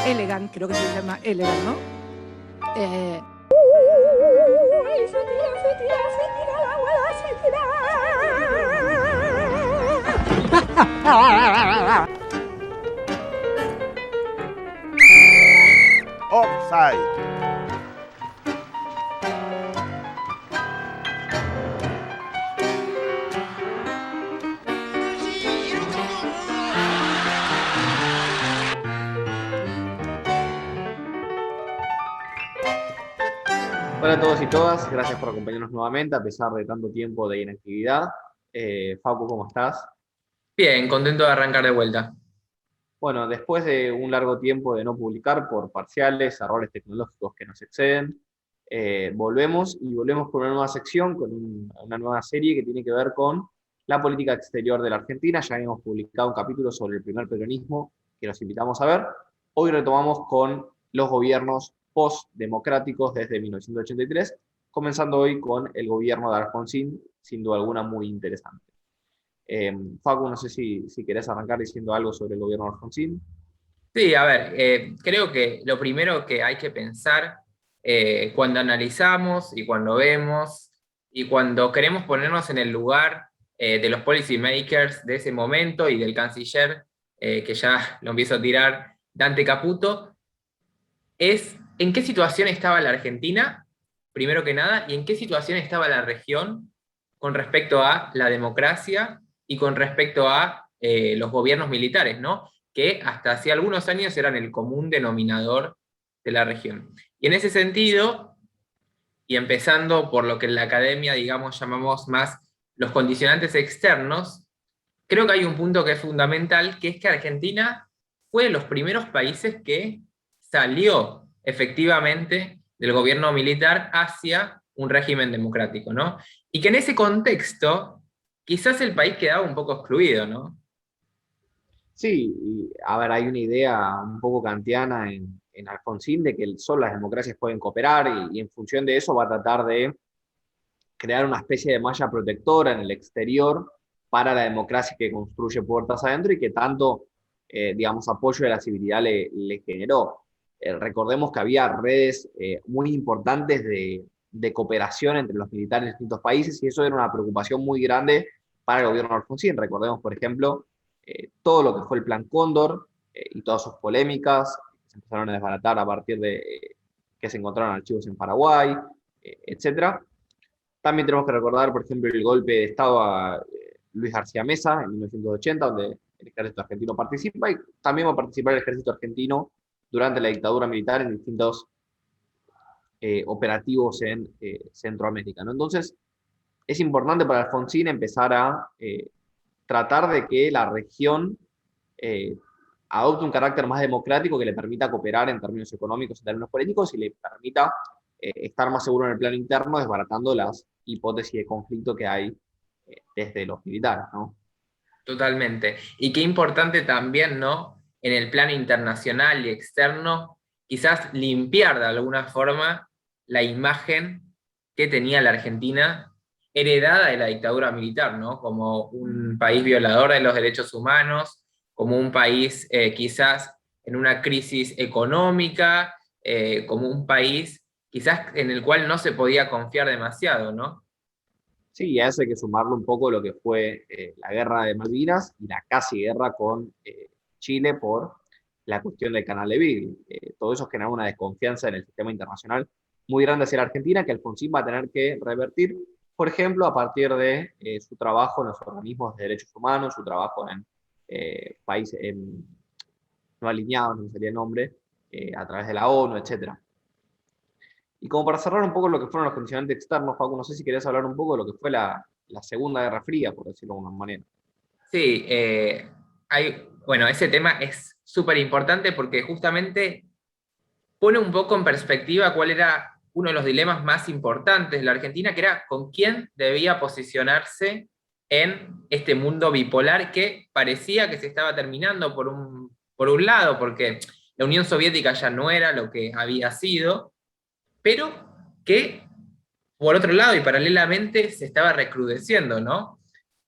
Elegant, creo que se llama Elegant, ¿no? Eh, Offside. Hola a todos y todas, gracias por acompañarnos nuevamente a pesar de tanto tiempo de inactividad. Facu, ¿cómo estás? Bien, contento de arrancar de vuelta. Bueno, después de un largo tiempo de no publicar por parciales, errores tecnológicos que nos exceden, volvemos con una nueva sección, una nueva serie que tiene que ver con la política exterior de la Argentina. Ya hemos publicado un capítulo sobre el primer peronismo que los invitamos a ver. Hoy retomamos con los gobiernos post-democráticos desde 1983, comenzando hoy con el gobierno de Alfonsín, sin duda alguna muy interesante. Facu, no sé si querés arrancar diciendo algo sobre el gobierno de Alfonsín. Sí, a ver, creo que lo primero que hay que pensar cuando analizamos y cuando vemos y cuando queremos ponernos en el lugar de los policy makers de ese momento y del canciller, que ya lo empiezo a tirar, Dante Caputo, es en qué situación estaba la Argentina, primero que nada, y en qué situación estaba la región con respecto a la democracia y con respecto a los gobiernos militares, ¿no? Que hasta hace algunos años eran el común denominador de la región. Y en ese sentido, y empezando por lo que en la academia, digamos, llamamos más los condicionantes externos, creo que hay un punto que es fundamental, que es que Argentina fue de los primeros países que salió efectivamente del gobierno militar hacia un régimen democrático, ¿no? Y que en ese contexto, quizás el país quedaba un poco excluido, ¿no? Sí, y, a ver, hay una idea un poco kantiana en Alfonsín de que solo las democracias pueden cooperar y en función de eso va a tratar de crear una especie de malla protectora en el exterior para la democracia que construye puertas adentro y que tanto, digamos, apoyo de la civilidad le generó. Recordemos que había redes muy importantes de cooperación entre los militares de distintos países y eso era una preocupación muy grande para el gobierno de Alfonsín. Recordemos, por ejemplo, todo lo que fue el Plan Cóndor y todas sus polémicas que se empezaron a desbaratar a partir de que se encontraron archivos en Paraguay, etcétera. También tenemos que recordar, por ejemplo, el golpe de Estado a Luis García Mesa en 1980, donde el ejército argentino participa, y también va a participar el ejército argentino durante la dictadura militar en distintos operativos en Centroamérica, ¿no? Entonces, es importante para Alfonsín empezar a tratar de que la región eh, adopte un carácter más democrático que le permita cooperar en términos económicos, en términos políticos, y le permita estar más seguro en el plano interno, desbaratando las hipótesis de conflicto que hay desde los militares, ¿no? Totalmente. Y qué importante también, ¿no? En el plano internacional y externo, quizás limpiar de alguna forma la imagen que tenía la Argentina heredada de la dictadura militar, ¿no? Como un país violador de los derechos humanos, como un país quizás en una crisis económica, como un país quizás en el cual no se podía confiar demasiado, ¿no? Sí, y a eso hay que sumarle un poco lo que fue la guerra de Malvinas y la casi guerra con Chile por la cuestión del canal de Beagle. Todo eso genera una desconfianza en el sistema internacional muy grande hacia la Argentina que Alfonsín va a tener que revertir, por ejemplo, a partir de su trabajo en los organismos de derechos humanos, su trabajo en países no alineados, no sería el nombre, a través de la ONU, etcétera. Y como para cerrar un poco lo que fueron los condicionantes externos, Paco, no sé si querés hablar un poco de lo que fue la Segunda Guerra Fría, por decirlo de alguna manera. Sí, bueno, ese tema es súper importante porque justamente pone un poco en perspectiva cuál era uno de los dilemas más importantes de la Argentina, que era con quién debía posicionarse en este mundo bipolar que parecía que se estaba terminando por un lado, porque la Unión Soviética ya no era lo que había sido, pero que por otro lado y paralelamente se estaba recrudeciendo, ¿no?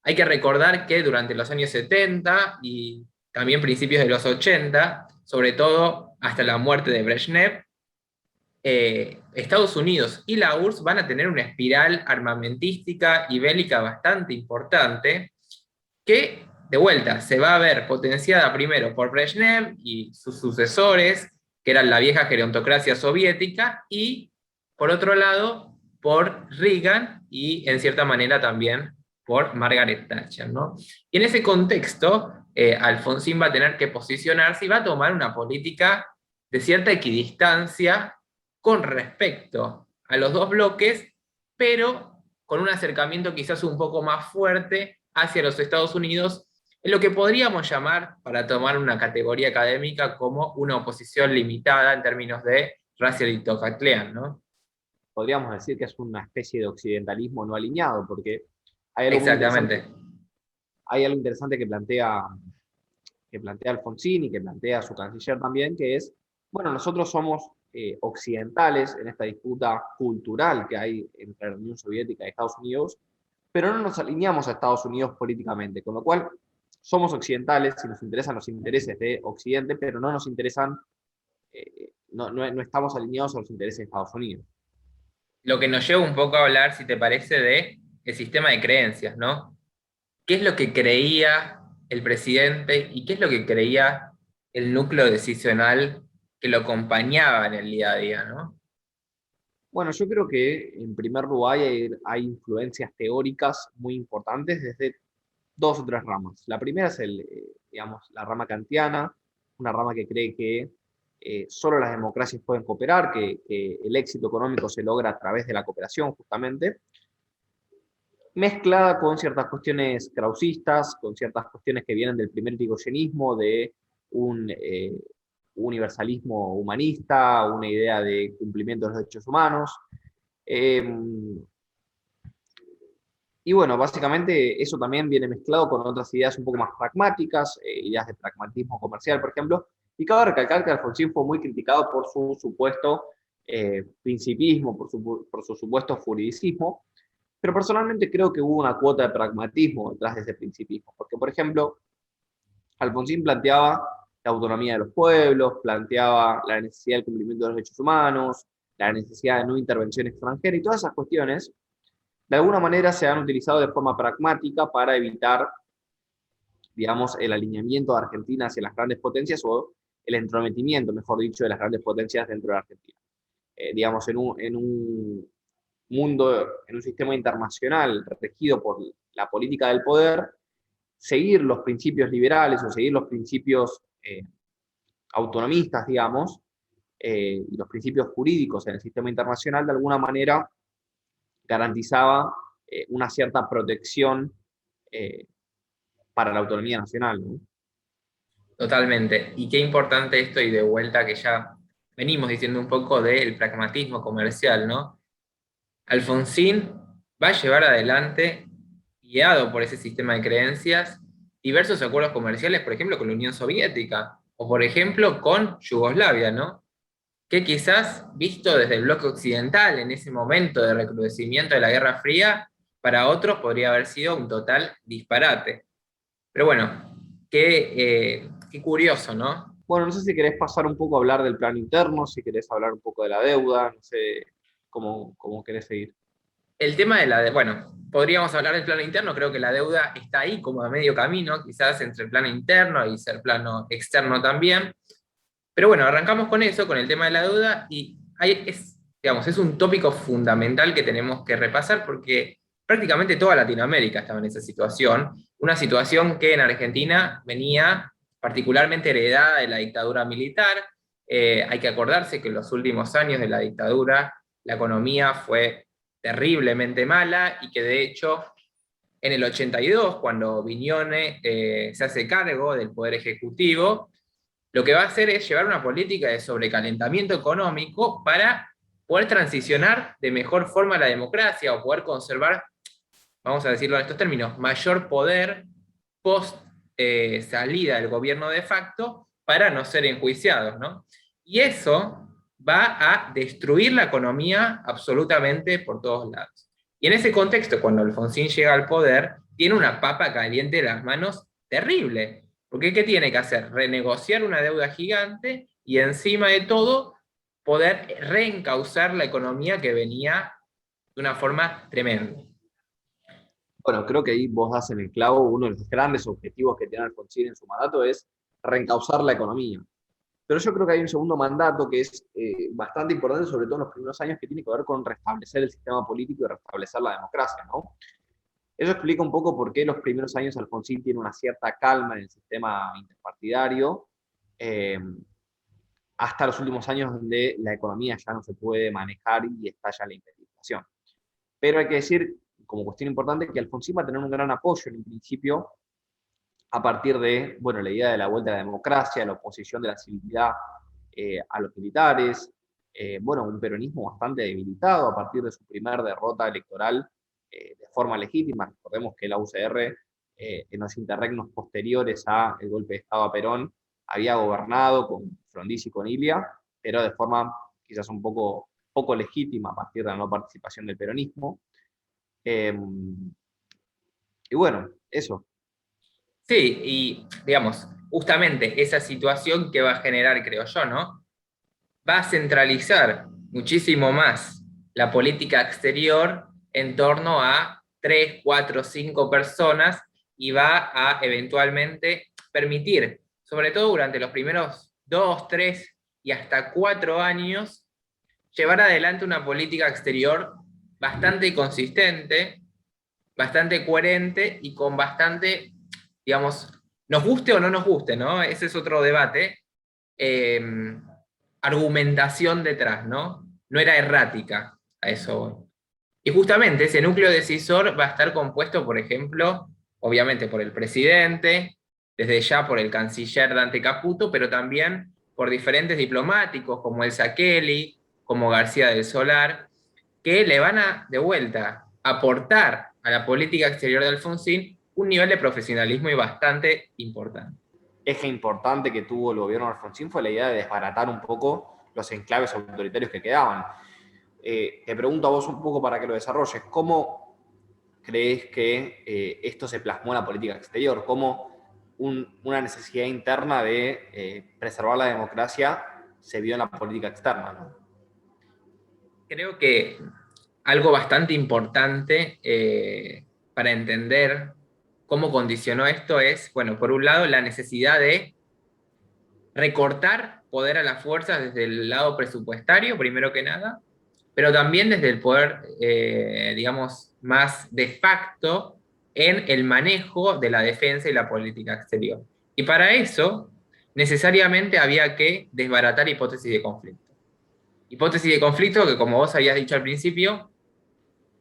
Hay que recordar que durante los años 70 y también principios de los 80 sobre todo hasta la muerte de Brezhnev, Estados Unidos y la URSS van a tener una espiral armamentística y bélica bastante importante, que, de vuelta, se va a ver potenciada primero por Brezhnev y sus sucesores, que eran la vieja gerontocracia soviética, y, por otro lado, por Reagan y, en cierta manera, también por Margaret Thatcher, ¿no? Y en ese contexto, Alfonsín va a tener que posicionarse y va a tomar una política de cierta equidistancia con respecto a los dos bloques, pero con un acercamiento quizás un poco más fuerte hacia los Estados Unidos, en lo que podríamos llamar, para tomar una categoría académica, como una oposición limitada en términos de Russell-Tocqueville, ¿no? Podríamos decir que es una especie de occidentalismo no alineado, porque hay algo Exactamente. hay algo interesante que plantea Alfonsín y que plantea su canciller también, que es, bueno, nosotros somos occidentales en esta disputa cultural que hay entre la Unión Soviética y Estados Unidos, pero no nos alineamos a Estados Unidos políticamente, con lo cual somos occidentales y nos interesan los intereses de Occidente, pero no nos interesan, no estamos alineados a los intereses de Estados Unidos. Lo que nos lleva un poco a hablar, si te parece, de el sistema de creencias, ¿no? ¿Qué es lo que creía el presidente y qué es lo que creía el núcleo decisional que lo acompañaba en el día a día, ¿no? Bueno, yo creo que en primer lugar hay influencias teóricas muy importantes desde dos o tres ramas. La primera es digamos, la rama kantiana, una rama que cree que solo las democracias pueden cooperar, que el éxito económico se logra a través de la cooperación, justamente, mezclada con ciertas cuestiones krausistas, con ciertas cuestiones que vienen del primer irigoyenismo, de un universalismo humanista, una idea de cumplimiento de los derechos humanos. Y bueno, básicamente eso también viene mezclado con otras ideas un poco más pragmáticas, ideas de pragmatismo comercial, por ejemplo. Y cabe recalcar que Alfonsín fue muy criticado por su supuesto principismo, por su supuesto juridicismo, pero personalmente creo que hubo una cuota de pragmatismo detrás de ese principismo, porque, por ejemplo, Alfonsín planteaba la autonomía de los pueblos, planteaba la necesidad del cumplimiento de los derechos humanos, la necesidad de no intervención extranjera, y todas esas cuestiones, de alguna manera se han utilizado de forma pragmática para evitar, digamos, el alineamiento de Argentina hacia las grandes potencias o el entrometimiento, mejor dicho, de las grandes potencias dentro de Argentina. Digamos, en un mundo, en un sistema internacional regido por la política del poder, seguir los principios liberales o seguir los principios autonomistas, digamos, y los principios jurídicos en el sistema internacional, de alguna manera garantizaba una cierta protección para la autonomía nacional, ¿no? Totalmente. Y qué importante esto, y de vuelta que ya venimos diciendo un poco del pragmatismo comercial, ¿no? Alfonsín va a llevar adelante, guiado por ese sistema de creencias, diversos acuerdos comerciales, por ejemplo, con la Unión Soviética, o por ejemplo con Yugoslavia, ¿no? Que quizás, visto desde el bloque occidental, en ese momento de recrudecimiento de la Guerra Fría, para otros podría haber sido un total disparate. Pero bueno, qué curioso, ¿no? Bueno, no sé si querés pasar un poco a hablar del plano interno, si querés hablar un poco de la deuda, no sé cómo querés seguir. El tema de la deuda, bueno, podríamos hablar del plano interno, creo que la deuda está ahí como a medio camino, quizás entre el plano interno y el plano externo también. Pero bueno, arrancamos con eso, con el tema de la deuda, y digamos, es un tópico fundamental que tenemos que repasar porque prácticamente toda Latinoamérica estaba en esa situación, una situación que en Argentina venía particularmente heredada de la dictadura militar. Hay que acordarse que en los últimos años de la dictadura la economía fue terriblemente mala y que de hecho en el 82, cuando Vignone se hace cargo del Poder Ejecutivo, lo que va a hacer es llevar una política de sobrecalentamiento económico para poder transicionar de mejor forma a la democracia o poder conservar, vamos a decirlo en estos términos, mayor poder post salida del gobierno de facto para no ser enjuiciados, ¿no? Y eso va a destruir la economía absolutamente por todos lados. Y en ese contexto, cuando Alfonsín llega al poder, tiene una papa caliente en las manos terrible, Porque ¿qué tiene que hacer? Renegociar una deuda gigante y encima de todo poder reencauzar la economía que venía de una forma tremenda. Bueno, creo que ahí vos das en el clavo. Uno de los grandes objetivos que tiene Alfonsín en su mandato es reencauzar la economía. Pero yo creo que hay un segundo mandato que es bastante importante, sobre todo en los primeros años, que tiene que ver con restablecer el sistema político y restablecer la democracia, ¿no? Eso explica un poco por qué los primeros años Alfonsín tiene una cierta calma en el sistema interpartidario, eh, hasta los últimos años donde la economía ya no se puede manejar y estalla la hiperinflación. Pero hay que decir, como cuestión importante, que Alfonsín va a tener un gran apoyo en un principio a partir de, bueno, la idea de la vuelta a la democracia, la oposición de la civilidad a los militares, bueno, un peronismo bastante debilitado a partir de su primer derrota electoral de forma legítima. Recordemos que la UCR en los interregnos posteriores al golpe de Estado a Perón había gobernado con Frondizi y con Ilia, pero de forma quizás un poco legítima a partir de la no participación del peronismo. Y bueno, eso. Sí, y digamos, justamente esa situación que va a generar, creo yo, ¿no? Va a centralizar muchísimo más la política exterior en torno a 3, 4, 5 personas y va a eventualmente permitir, sobre todo durante los primeros 2, 3 y hasta 4 años, llevar adelante una política exterior bastante consistente, bastante coherente y con bastante, digamos, nos guste o no nos guste, ¿no? Ese es otro debate. Argumentación detrás, ¿no? No era errática, a eso voy. Y justamente ese núcleo decisor va a estar compuesto, por ejemplo, obviamente por el presidente, desde ya por el canciller Dante Caputo, pero también por diferentes diplomáticos como Elsa Kelly, como García del Solar, que le van a, de vuelta, aportar a la política exterior de Alfonsín un nivel de profesionalismo y bastante importante. Eje importante que tuvo el gobierno de Alfonsín fue la idea de desbaratar un poco los enclaves autoritarios que quedaban. Te pregunto a vos un poco para que lo desarrolles, ¿cómo crees que esto se plasmó en la política exterior? ¿Cómo una necesidad interna de preservar la democracia se vio en la política externa, ¿no? Creo que algo bastante importante para entender cómo condicionó esto es, bueno, por un lado, la necesidad de recortar poder a las fuerzas desde el lado presupuestario, primero que nada, pero también desde el poder, digamos, más de facto en el manejo de la defensa y la política exterior. Y para eso, necesariamente había que desbaratar hipótesis de conflicto. Hipótesis de conflicto que, como vos habías dicho al principio,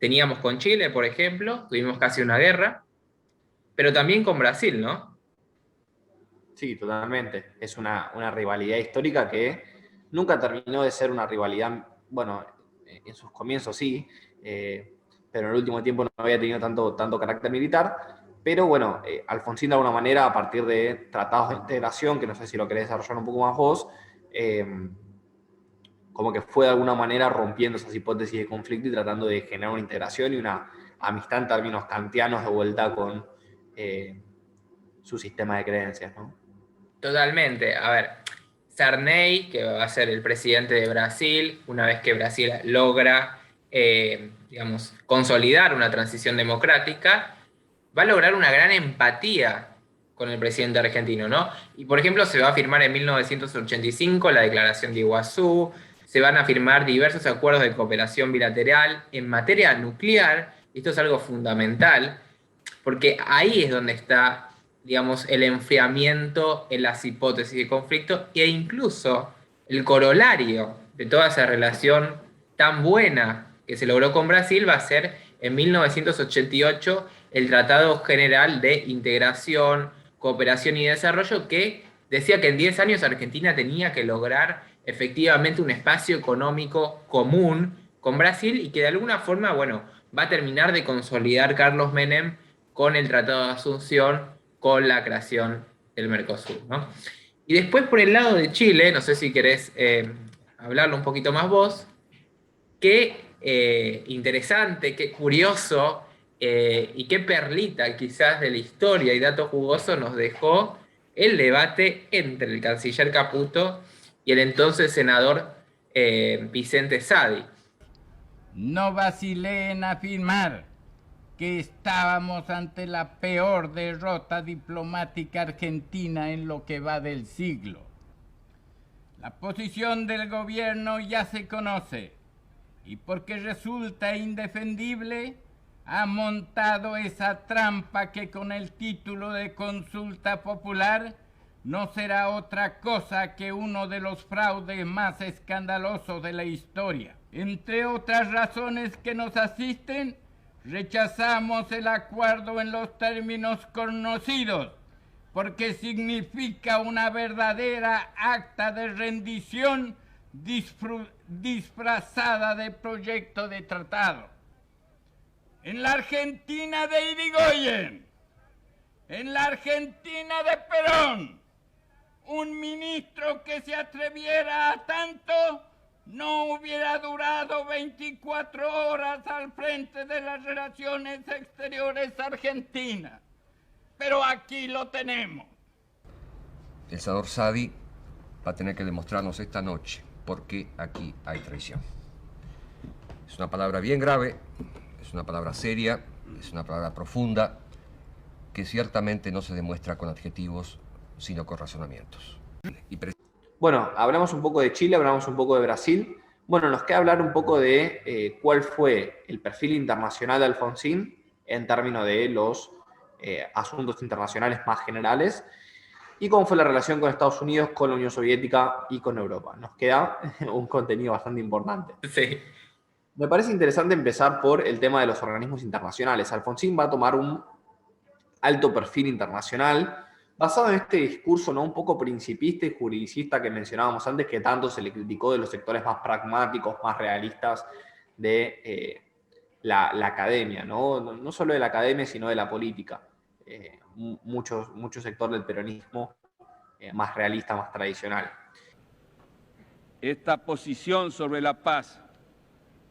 teníamos con Chile, por ejemplo, tuvimos casi una guerra, pero también con Brasil, ¿no? Sí, totalmente. Es una rivalidad histórica que nunca terminó de ser una rivalidad, bueno, en sus comienzos sí, pero en el último tiempo no había tenido tanto carácter militar. Pero bueno, Alfonsín de alguna manera, a partir de tratados de integración, que no sé si lo querés desarrollar un poco más vos, como que fue de alguna manera rompiendo esas hipótesis de conflicto y tratando de generar una integración y una amistad en términos kantianos de vuelta con su sistema de creencias, ¿no? Totalmente. A ver, Sarney, que va a ser el presidente de Brasil, una vez que Brasil logra, digamos, consolidar una transición democrática, va a lograr una gran empatía con el presidente argentino, ¿no? Y por ejemplo, se va a firmar en 1985 la Declaración de Iguazú, se van a firmar diversos acuerdos de cooperación bilateral en materia nuclear, y esto es algo fundamental, porque ahí es donde está, digamos, el enfriamiento en las hipótesis de conflicto e incluso el corolario de toda esa relación tan buena que se logró con Brasil va a ser en 1988 el Tratado General de Integración, Cooperación y Desarrollo, que decía que en 10 años Argentina tenía que lograr efectivamente un espacio económico común con Brasil y que de alguna forma, bueno, va a terminar de consolidar Carlos Menem con el Tratado de Asunción, con la creación del Mercosur, ¿no? Y después por el lado de Chile, no sé si querés hablarlo un poquito más vos, qué interesante, qué curioso y qué perlita quizás de la historia y dato jugoso nos dejó el debate entre el canciller Caputo y el entonces senador Vicente Sadi. No vacilé en afirmar que estábamos ante la peor derrota diplomática argentina en lo que va del siglo. La posición del gobierno ya se conoce y porque resulta indefendible, ha montado esa trampa que con el título de consulta popular no será otra cosa que uno de los fraudes más escandalosos de la historia. Entre otras razones que nos asisten, rechazamos el acuerdo en los términos conocidos, porque significa una verdadera acta de rendición disfrazada de proyecto de tratado. En la Argentina de Irigoyen, en la Argentina de Perón, un ministro que se atreviera a tanto no hubiera durado 24 horas al frente de las relaciones exteriores argentinas. Pero aquí lo tenemos. El senador Sadi va a tener que demostrarnos esta noche por qué aquí hay traición. Es una palabra bien grave, es una palabra seria, es una palabra profunda, que ciertamente no se demuestra con adjetivos, sino con razonamientos. Bueno, hablamos un poco de Chile, hablamos un poco de Brasil. Bueno, nos queda hablar un poco de cuál fue el perfil internacional de Alfonsín en términos de los asuntos internacionales más generales y cómo fue la relación con Estados Unidos, con la Unión Soviética y con Europa. Nos queda un contenido bastante importante. Sí. Me parece interesante empezar por el tema de los organismos internacionales. Alfonsín va a tomar un alto perfil internacional basado en este discurso, ¿no?, un poco principista y juridicista que mencionábamos antes, que tanto se le criticó de los sectores más pragmáticos, más realistas de la academia, ¿no? No solo de la academia, sino de la política. Mucho sector del peronismo más realista, más tradicional. Esta posición sobre la paz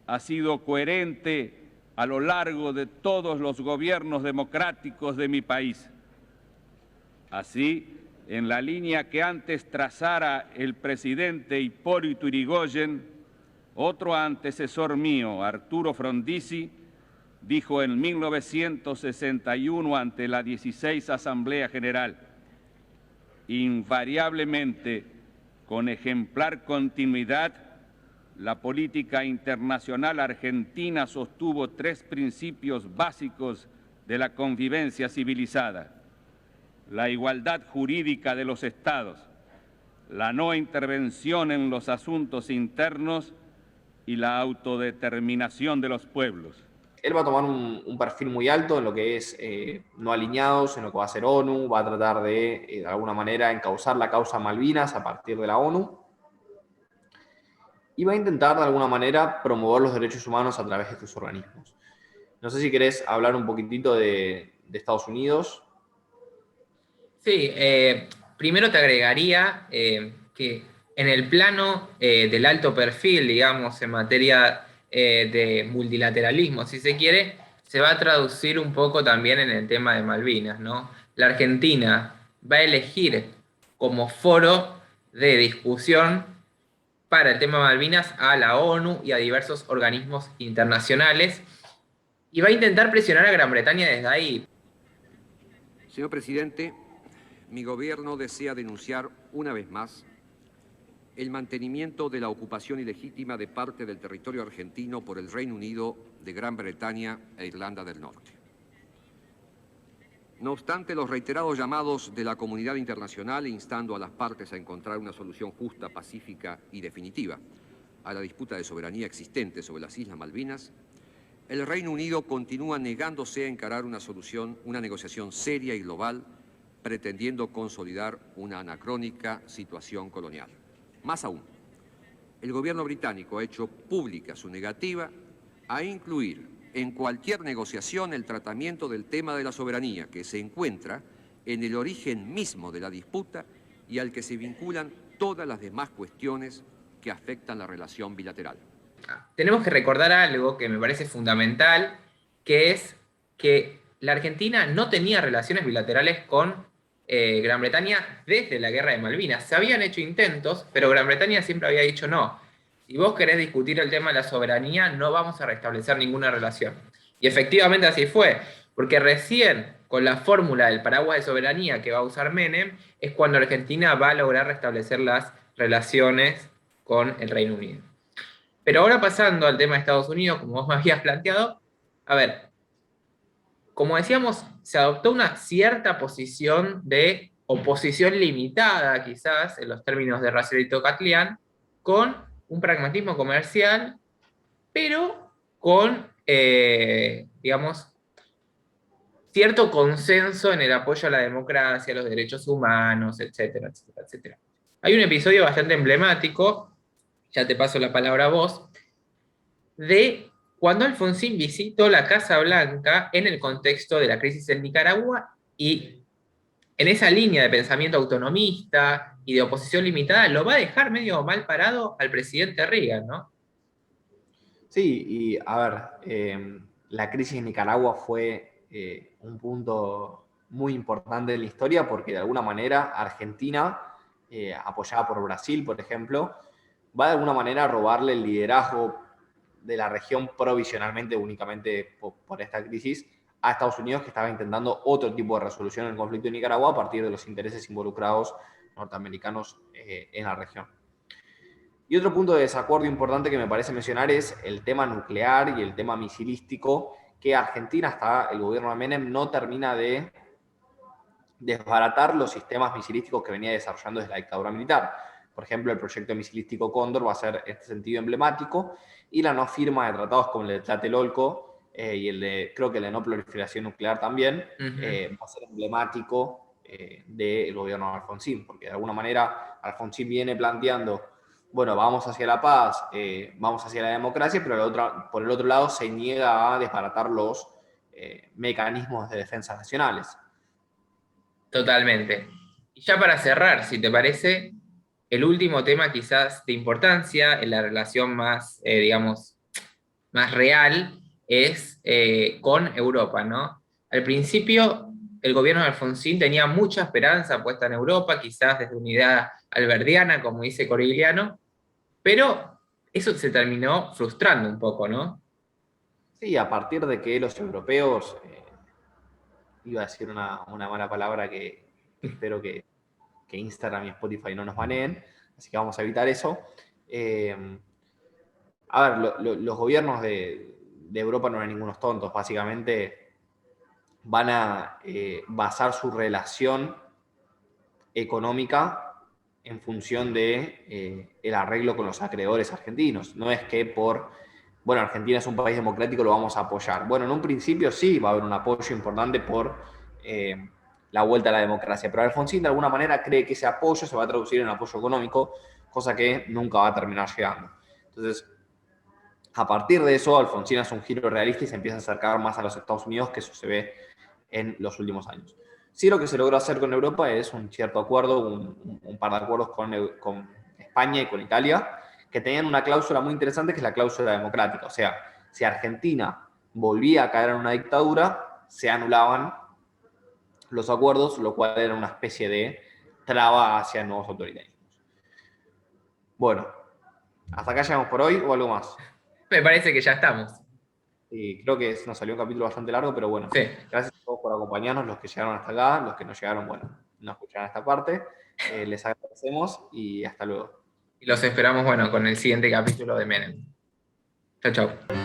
ha sido coherente a lo largo de todos los gobiernos democráticos de mi país. Así, en la línea que antes trazara el presidente Hipólito Yrigoyen, otro antecesor mío, Arturo Frondizi, dijo en 1961 ante la 16 Asamblea General: invariablemente, con ejemplar continuidad, la política internacional argentina sostuvo tres principios básicos de la convivencia civilizada: la igualdad jurídica de los estados, la no intervención en los asuntos internos y la autodeterminación de los pueblos. Él va a tomar un perfil muy alto en lo que es no alineados, en lo que va a ser ONU, va a tratar de alguna manera, encauzar la causa Malvinas a partir de la ONU y va a intentar, de alguna manera, promover los derechos humanos a través de estos organismos. No sé si querés hablar un poquitito de Estados Unidos. Sí, primero te agregaría que en el plano del alto perfil, digamos, en materia de multilateralismo, si se quiere, se va a traducir un poco también en el tema de Malvinas, ¿no? La Argentina va a elegir como foro de discusión para el tema de Malvinas a la ONU y a diversos organismos internacionales y va a intentar presionar a Gran Bretaña desde ahí. Señor presidente, mi gobierno desea denunciar una vez más el mantenimiento de la ocupación ilegítima de parte del territorio argentino por el Reino Unido de Gran Bretaña e Irlanda del Norte. No obstante los reiterados llamados de la comunidad internacional instando a las partes a encontrar una solución justa, pacífica y definitiva a la disputa de soberanía existente sobre las Islas Malvinas, el Reino Unido continúa negándose a encarar una negociación seria y global, pretendiendo consolidar una anacrónica situación colonial. Más aún, el gobierno británico ha hecho pública su negativa a incluir en cualquier negociación el tratamiento del tema de la soberanía, que se encuentra en el origen mismo de la disputa y al que se vinculan todas las demás cuestiones que afectan la relación bilateral. Tenemos que recordar algo que me parece fundamental, que es que la Argentina no tenía relaciones bilaterales con Gran Bretaña desde la Guerra de Malvinas. Se habían hecho intentos, pero Gran Bretaña siempre había dicho no. Si vos querés discutir el tema de la soberanía, no vamos a restablecer ninguna relación. Y efectivamente así fue, porque recién con la fórmula del paraguas de soberanía que va a usar Menem, es cuando Argentina va a lograr restablecer las relaciones con el Reino Unido. Pero ahora pasando al tema de Estados Unidos, como vos me habías planteado, a ver, como decíamos, se adoptó una cierta posición de oposición limitada, quizás, en los términos de Racioito Catlián, con un pragmatismo comercial, pero con, digamos, cierto consenso en el apoyo a la democracia, a los derechos humanos, etcétera, etcétera, etcétera. Hay un episodio bastante emblemático, ya te paso la palabra a vos, de cuando Alfonsín visitó la Casa Blanca en el contexto de la crisis en Nicaragua y en esa línea de pensamiento autonomista y de oposición limitada lo va a dejar medio mal parado al presidente Reagan, ¿no? Sí, y a ver, la crisis en Nicaragua fue un punto muy importante en la historia porque de alguna manera Argentina, apoyada por Brasil, por ejemplo, va de alguna manera a robarle el liderazgo de la región provisionalmente, únicamente por esta crisis, a Estados Unidos, que estaba intentando otro tipo de resolución del conflicto en Nicaragua a partir de los intereses involucrados norteamericanos en la región. Y otro punto de desacuerdo importante que me parece mencionar es el tema nuclear y el tema misilístico, que Argentina, hasta el gobierno de Menem, no termina de desbaratar los sistemas misilísticos que venía desarrollando desde la dictadura militar. Por ejemplo, el proyecto misilístico Cóndor va a ser en este sentido emblemático, y la no firma de tratados como el de Tlatelolco y el de, creo que el de no proliferación nuclear también, va a ser emblemático del gobierno de Alfonsín, porque de alguna manera Alfonsín viene planteando, bueno, vamos hacia la paz, vamos hacia la democracia, pero por el otro lado se niega a desbaratar los mecanismos de defensa nacionales. Totalmente. Y ya para cerrar, si te parece, el último tema quizás de importancia en la relación más, digamos, más real es con Europa, ¿no? Al principio, el gobierno de Alfonsín tenía mucha esperanza puesta en Europa, quizás desde una idea alberdiana, como dice Corigliano, pero eso se terminó frustrando un poco, ¿no? Sí, a partir de que los europeos, iba a decir una mala palabra que espero que Instagram y Spotify no nos baneen, así que vamos a evitar eso. A ver, los gobiernos de Europa no eran ningunos tontos, básicamente van a basar su relación económica en función de el arreglo con los acreedores argentinos. No es que bueno, Argentina es un país democrático, lo vamos a apoyar. Bueno, en un principio sí va a haber un apoyo importante por la vuelta a la democracia, pero Alfonsín de alguna manera cree que ese apoyo se va a traducir en apoyo económico, cosa que nunca va a terminar llegando. Entonces, a partir de eso, Alfonsín hace un giro realista y se empieza a acercar más a los Estados Unidos, que eso se ve en los últimos años. Sí, lo que se logró hacer con Europa es un cierto acuerdo, un par de acuerdos con España y con Italia, que tenían una cláusula muy interesante, que es la cláusula democrática. O sea, si Argentina volvía a caer en una dictadura, se anulaban los acuerdos, lo cual era una especie de traba hacia nuevos autoritarismos. Bueno, ¿hasta acá llegamos por hoy o algo más? Me parece que ya estamos. Y creo que nos salió un capítulo bastante largo, pero bueno, sí. Gracias a todos por acompañarnos, los que llegaron hasta acá, los que no llegaron, bueno, no escucharon esta parte. Les agradecemos y hasta luego. Y los esperamos, bueno, con el siguiente capítulo de Menem. Chau, chau.